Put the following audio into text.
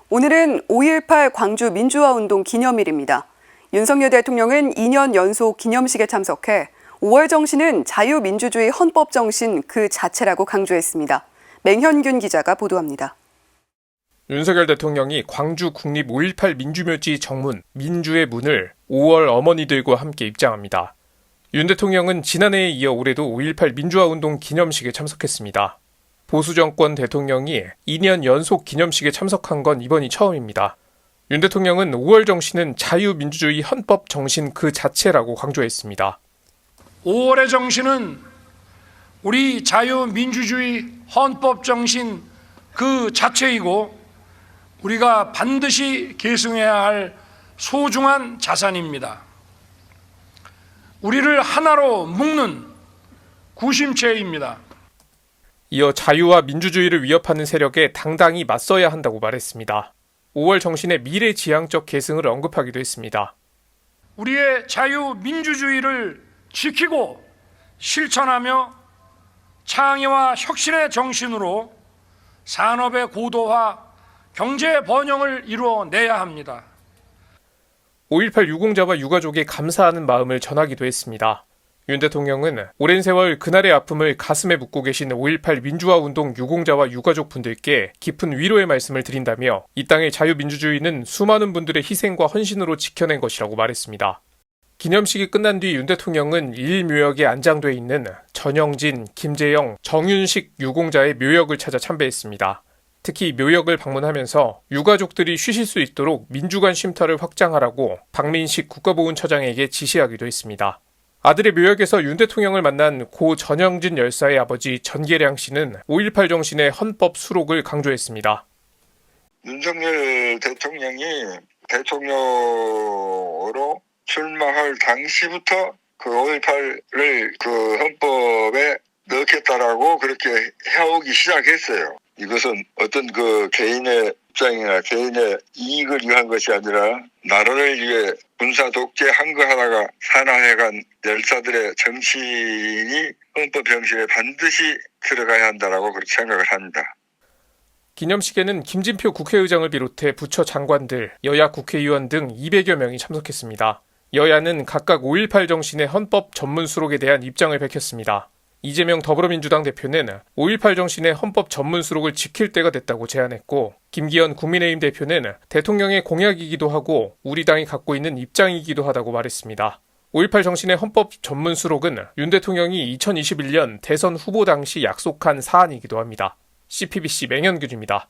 오늘은 5.18 광주 민주화운동 기념일입니다. 윤석열 대통령은 2년 연속 기념식에 참석해 5월 정신은 자유민주주의 헌법 정신 그 자체라고 강조했습니다. 맹현균 기자가 보도합니다. 윤석열 대통령이 광주 국립 5.18 민주묘지 정문 민주의 문을 5월 어머니들과 함께 입장합니다. 윤 대통령은 지난해에 이어 올해도 5.18 민주화운동 기념식에 참석했습니다. 보수정권 대통령이 2년 연속 기념식에 참석한 건 이번이 처음입니다. 윤 대통령은 5월 정신은 자유민주주의 헌법 정신 그 자체라고 강조했습니다. 5월의 정신은 우리 자유민주주의 헌법 정신 그 자체이고 우리가 반드시 계승해야 할 소중한 자산입니다. 우리를 하나로 묶는 구심체입니다. 이어 자유와 민주주의를 위협하는 세력에 당당히 맞서야 한다고 말했습니다. 5월 정신의 미래지향적 계승을 언급하기도 했습니다. 우리의 자유민주주의를 지키고 실천하며 창의와 혁신의 정신으로 산업의 고도화, 경제 번영을 이루어내야 합니다. 5.18 유공자와 유가족에 감사하는 마음을 전하기도 했습니다. 윤 대통령은 오랜 세월 그날의 아픔을 가슴에 묻고 계신 5.18 민주화운동 유공자와 유가족 분들께 깊은 위로의 말씀을 드린다며 이 땅의 자유민주주의는 수많은 분들의 희생과 헌신으로 지켜낸 것이라고 말했습니다. 기념식이 끝난 뒤 윤 대통령은 일묘역에 안장돼 있는 전영진, 김재영, 정윤식 유공자의 묘역을 찾아 참배했습니다. 특히 묘역을 방문하면서 유가족들이 쉬실 수 있도록 민주관 쉼터를 확장하라고 박민식 국가보훈처장에게 지시하기도 했습니다. 아들의 묘역에서 윤 대통령을 만난 고 전영진 열사의 아버지 전계량 씨는 5.18 정신의 헌법 수록을 강조했습니다. 윤석열 대통령이 대통령으로 출마할 당시부터 그 5.18을 그 헌법에 넣겠다라고 그렇게 해오기 시작했어요. 이것은 어떤 그 개인의 입장이나 개인의 이익을 위한 것이 아니라 나라를 위해 군사 독재 한거하다가 산화해간 열사들의 정신이 헌법 정신에 반드시 들어가야 한다라고 그렇게 생각을 합니다. 기념식에는 김진표 국회의장을 비롯해 부처 장관들, 여야 국회의원 등 200여 명이 참석했습니다. 여야는 각각 5.18 정신의 헌법 전문 수록에 대한 입장을 밝혔습니다. 이재명 더불어민주당 대표는 5.18 정신의 헌법 전문 수록을 지킬 때가 됐다고 제안했고, 김기현 국민의힘 대표는 대통령의 공약이기도 하고 우리 당이 갖고 있는 입장이기도 하다고 말했습니다. 5.18 정신의 헌법 전문 수록은 윤 대통령이 2021년 대선 후보 당시 약속한 사안이기도 합니다. CPBC 맹현균입니다.